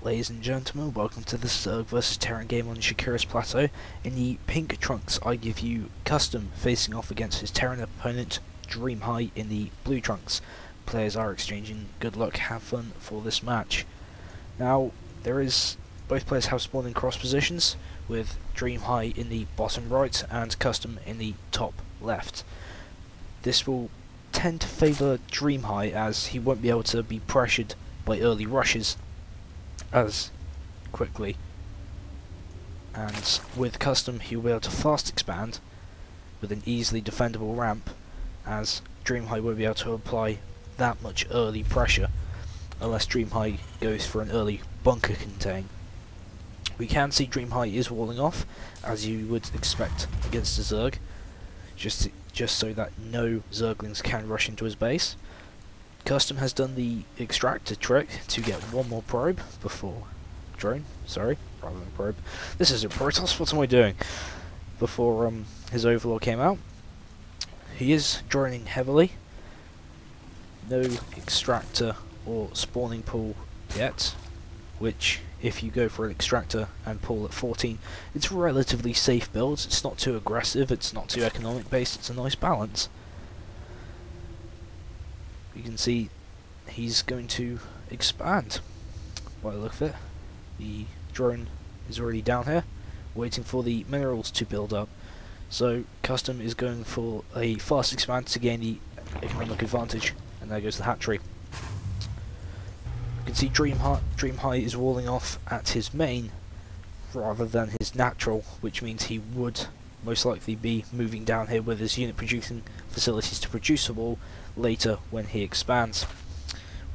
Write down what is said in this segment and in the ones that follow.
Ladies and gentlemen, welcome to the Zerg vs Terran game on Shakuras Plateau. In the pink trunks, I give you Kustom facing off against his Terran opponent, DreamHigh, in the blue trunks. Players are exchanging good luck, have fun for this match. Now, both players have spawned in cross positions, with DreamHigh in the bottom right and Kustom in the top left. This will tend to favour DreamHigh, as he won't be able to be pressured by early rushes as quickly, and with Kustom he'll be able to fast expand with an easily defendable ramp, as DreamHigh won't be able to apply that much early pressure unless DreamHigh goes for an early bunker contain. We can see DreamHigh is walling off, as you would expect against a Zerg, just so that no Zerglings can rush into his base. Kustom has done the extractor trick to get one more probe before drone, rather than probe. This is a Protoss, what am I doing? Before his overlord came out. He is droning heavily. No extractor or spawning pool yet, which if you go for an extractor and pull at 14, it's relatively safe builds. It's not too aggressive, it's not too economic based, it's a nice balance. You can see he's going to expand by the look of it. The drone is already down here, waiting for the minerals to build up. So Kustom is going for a fast expand to gain the economic advantage, and there goes the hatchery. You can see DreamHigh is walling off at his main rather than his natural, which means he would most likely be moving down here with his unit producing facilities to produce a wall later when he expands.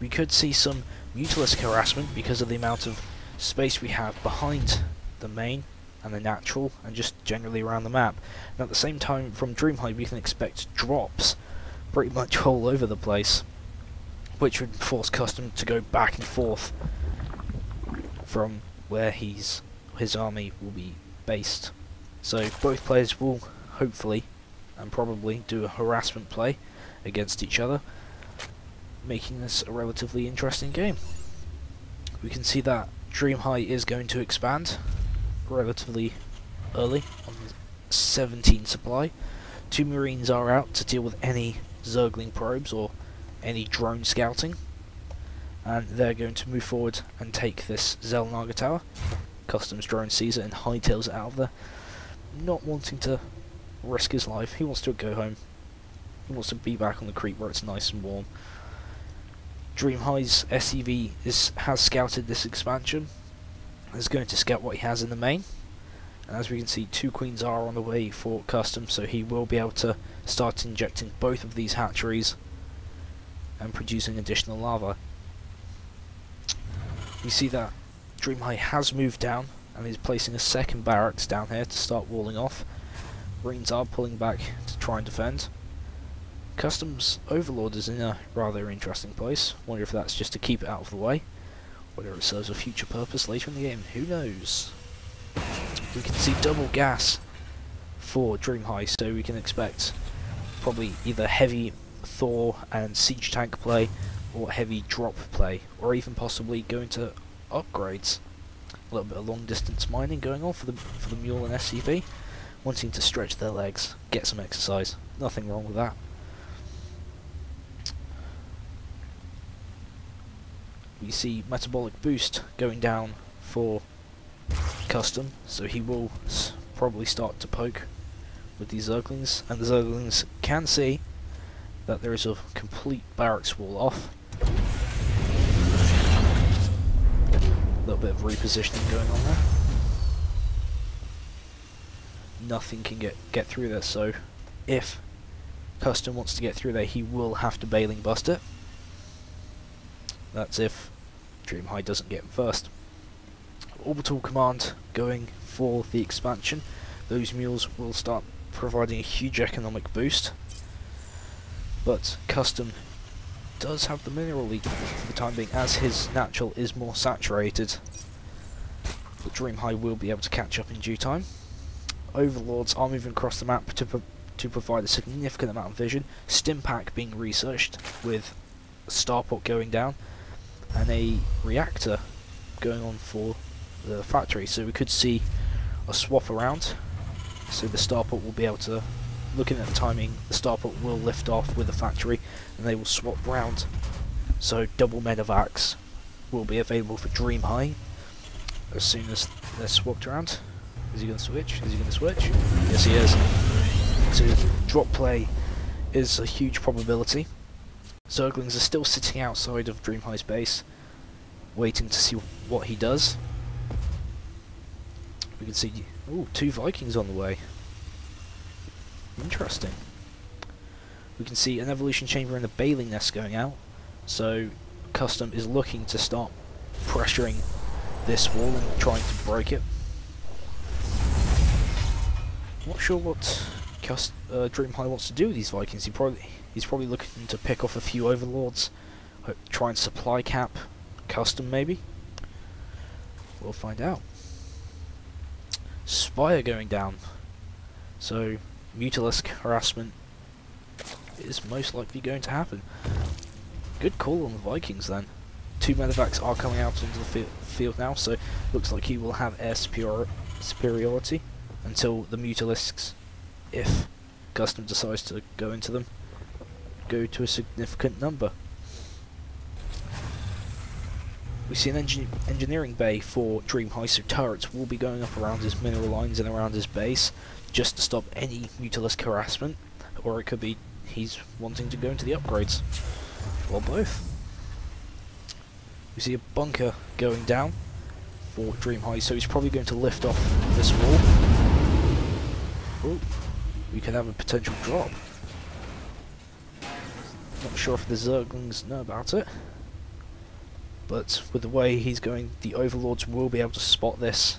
We could see some Mutalisk harassment because of the amount of space we have behind the main and the natural and just generally around the map. And at the same time, from DreamHigh we can expect drops pretty much all over the place, which would force Kustom to go back and forth from where his army will be based. So both players will hopefully and probably do a harassment play against each other, making this a relatively interesting game. We can see that DreamHigh is going to expand relatively early on 17 supply. 2 Marines are out to deal with any Zergling probes or any drone scouting, and they're going to move forward and take this Zelnaga tower. Kustom's drone sees it and hightails it out of there, not wanting to risk his life. He wants to go home. He wants to be back on the creep where it's nice and warm. DreamHigh's SCV has scouted this expansion, is going to scout what he has in the main, and as we can see, 2 queens are on the way for Kustom, so he will be able to start injecting both of these hatcheries and producing additional lava. We see that DreamHigh has moved down and is placing a second barracks down here to start walling off. Marines are pulling back to try and defend. Kustom's overlord is in a rather interesting place. Wonder if that's just to keep it out of the way, whether it serves a future purpose later in the game, who knows. We can see double gas for DreamHigh, so we can expect probably either heavy Thor and siege tank play, or heavy drop play, or even possibly going to upgrades. A little bit of long distance mining going on for the Mule and SCV, wanting to stretch their legs, get some exercise. Nothing wrong with that. We see metabolic boost going down for Kustom, so he will probably start to poke with these Zerglings, and the Zerglings can see that there is a complete barracks wall off. A little bit of repositioning going on there. Nothing can get through there, so if Kustom wants to get through there, he will have to bailing bust it. That's if DreamHigh doesn't get him first. Orbital command going for the expansion. Those mules will start providing a huge economic boost, but Kustom does have the mineral lead for the time being, as his natural is more saturated, but DreamHigh will be able to catch up in due time. Overlords are moving across the map to provide a significant amount of vision. Stimpack being researched with a starport going down, and a reactor going on for the factory. So we could see a swap around. So the starport will be able to, looking at the timing, the starport will lift off with the factory and they will swap round. So double medevacs will be available for DreamHigh as soon as they're swapped around. Is he going to switch? Is he going to switch? Yes, he is. So drop play is a huge probability. Zerglings are still sitting outside of DreamHigh's base, waiting to see what he does. We can see, ooh, 2 Vikings on the way. Interesting. We can see an evolution chamber and a baling nest going out. So Kustom is looking to start pressuring this wall and trying to break it. Not sure what DreamHigh wants to do with these Vikings. He's probably looking to pick off a few overlords, try and supply cap Kustom maybe. We'll find out. Spire going down, so Mutalisk harassment is most likely going to happen. Good call on the Vikings then. 2 medevacs are coming out onto the field now, so looks like he will have air superiority until the Mutalisks, if Kustom decides to go into them, go to a significant number. We see an engineering bay for DreamHigh, so turrets will be going up around his mineral lines and around his base just to stop any Mutalisk harassment, or it could be he's wanting to go into the upgrades, or both. We see a bunker going down for DreamHigh, so he's probably going to lift off this wall. Ooh, we could have a potential drop. Not sure if the Zerglings know about it, but with the way he's going, the Overlords will be able to spot this.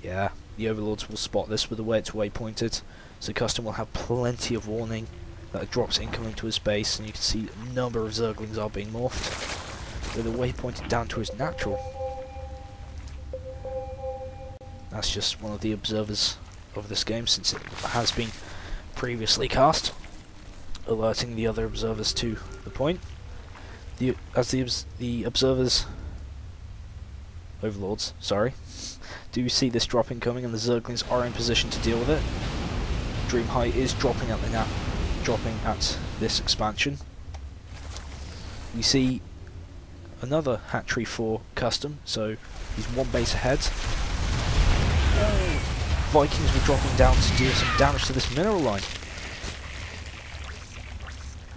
Yeah, the Overlords will spot this with the way it's waypointed, so Kustom will have plenty of warning that a drop's incoming to his base, and you can see a number of Zerglings are being morphed, with the waypointed down to his natural. That's just one of the observers of this game, since it has been previously cast, alerting the other observers to the point. As the observers, overlords, sorry, do see this drop incoming, and the Zerglings are in position to deal with it. DreamHigh is dropping at this expansion. We see another hatchery for Kustom, so he's 1 base ahead. Vikings were dropping down to deal some damage to this mineral line.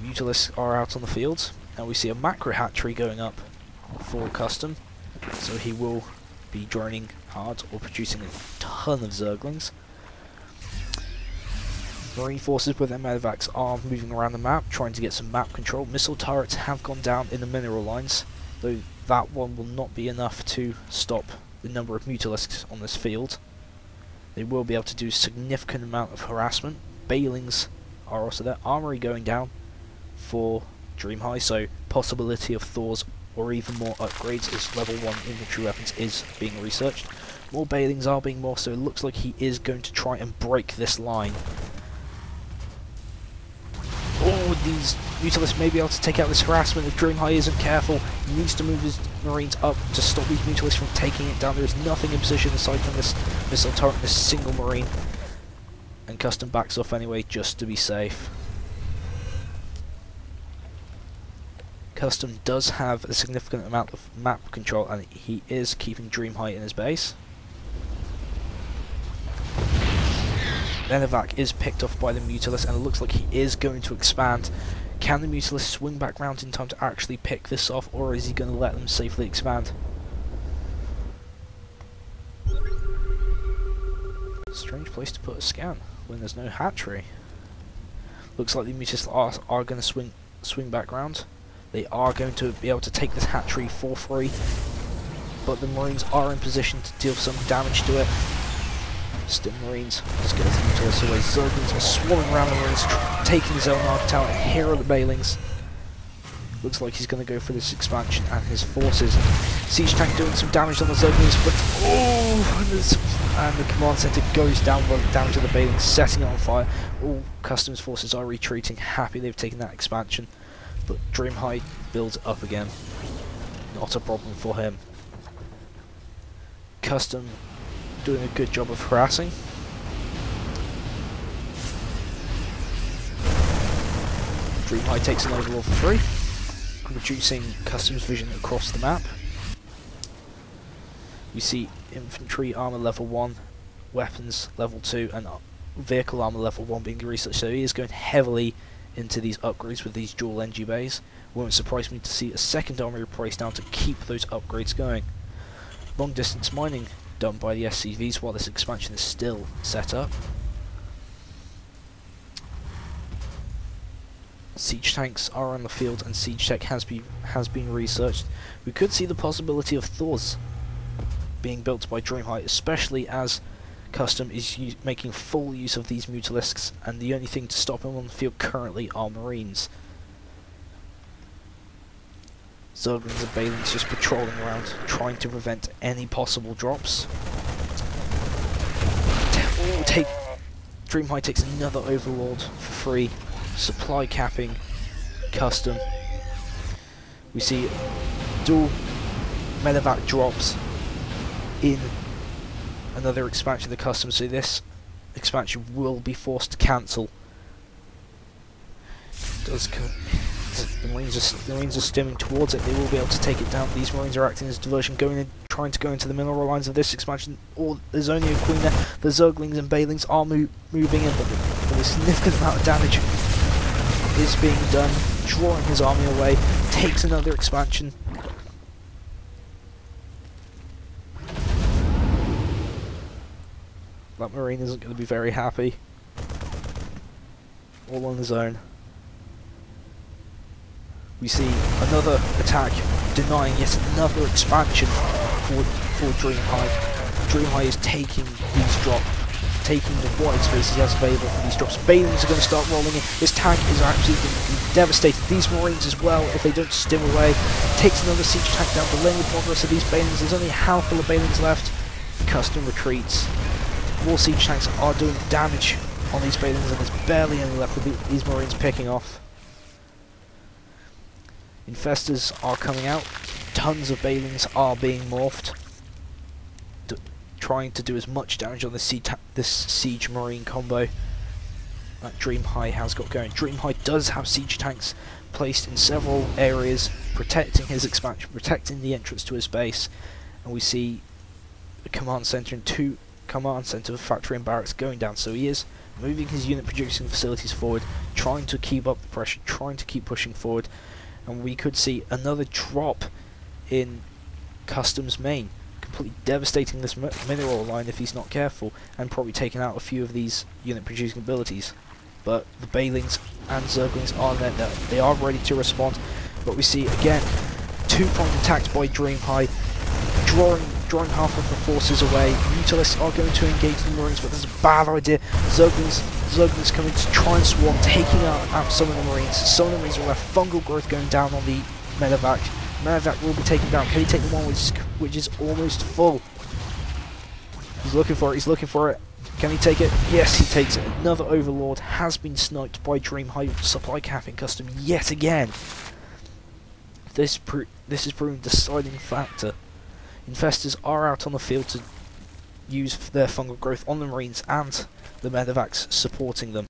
Mutalisks are out on the field. Now we see a macro hatchery going up for Kustom, so he will be droning hard or producing a ton of Zerglings. Marine forces with their medevacs are moving around the map, trying to get some map control. Missile turrets have gone down in the mineral lines, though that one will not be enough to stop the number of Mutalisks on this field. They will be able to do a significant amount of harassment. Balings are also there. Armory going down for DreamHigh, so possibility of Thors or even more upgrades as level 1 infantry weapons is being researched. More Balings are being morphed, so it looks like he is going to try and break this line. Oh, these Mutalisks may be able to take out this harassment if DreamHigh isn't careful. He needs to move his Marines up to stop these Mutalisks from taking it down. There is nothing in position aside from this missile turret and this single Marine. And Kustom backs off anyway, just to be safe. Kustom does have a significant amount of map control, and he is keeping DreamHigh in his base. Medevac is picked off by the Mutalisk, and it looks like he is going to expand. Can the Mutalisk swing back round in time to actually pick this off, or is he going to let them safely expand? Strange place to put a scan when there's no hatchery. Looks like the Mutalisk are going to swing back round. They are going to be able to take this hatchery for free, but the Marines are in position to deal some damage to it. Still Marines, just get the Mutalisks away. Zerglings are swarming around the Marines, taking Zelnark Tower, and here are the Balings. Looks like he's going to go for this expansion and his forces. Siege tank doing some damage on the Zerglings, but oh, and the command center goes down to the Balings, setting it on fire. All Kustom's forces are retreating, happy they've taken that expansion. But DreamHigh builds up again. Not a problem for him. Kustom doing a good job of harassing. DreamHigh takes an overlord for free, reducing Kustom's vision across the map. We see infantry armor level 1, weapons level 2, and vehicle armor level 1 being researched, so he is going heavily into these upgrades with these dual NG bays. Won't surprise me to see a second armory price down to keep those upgrades going. Long distance mining done by the SCVs while this expansion is still set up. Siege tanks are on the field and siege tech has been researched. We could see the possibility of Thors being built by DreamHigh, especially as Kustom is making full use of these Mutalisks, and the only thing to stop him on the field currently are Marines. Zerglings and Balings just patrolling around, trying to prevent any possible drops. DreamHigh takes another Overlord for free, supply capping Kustom. We see dual medevac drops in another expansion of the Kustom, so this expansion will be forced to cancel. The Marines are stimming towards it. They will be able to take it down. These Marines are acting as diversion, trying to go into the mineral lines of this expansion. Or there's only a queen there. The Zerglings and Balings are moving in, but a significant amount of damage is being done, drawing his army away. Takes another expansion. That Marine isn't going to be very happy. All on his own. We see another attack denying yet another expansion for DreamHigh. DreamHigh is taking the wide spaces he has available for these drops. Balings are going to start rolling in. This tank is absolutely devastated. These Marines as well, if they don't stim away. Takes another siege tank down, delaying the progress of these Balings. There's only a handful of Balings left. Kustom retreats. More siege tanks are doing damage on these Balings, and there's barely any left with these Marines picking off. Infestors are coming out. Tons of Balings are being morphed, trying to do as much damage on this siege Marine combo that DreamHigh has got going. DreamHigh does have siege tanks placed in several areas, protecting his expansion, protecting the entrance to his base, and we see a command center and two command center, factory and barracks going down. So he is moving his unit producing facilities forward, trying to keep up the pressure, trying to keep pushing forward, and we could see another drop in Kustom's main, completely devastating this mineral line if he's not careful, and probably taking out a few of these unit producing abilities. But the Balings and Zerglings are there, they are ready to respond. But we see again two-pronged attacks by DreamHigh, drawing half of the forces away. Mutalisks are going to engage the Marines, but this is a bad idea. Zerglings coming to try and swarm, taking out some of the Marines. Some of the Marines will have fungal growth going down on the medevac. Medevac will be taken down. Can he take the one which is almost full? He's looking for it, he's looking for it. Can he take it? Yes, he takes it. Another Overlord has been sniped by DreamHigh, supply capping Kustom yet again. This is proving a deciding factor. Infestors are out on the field to use their fungal growth on the Marines and the medevacs supporting them.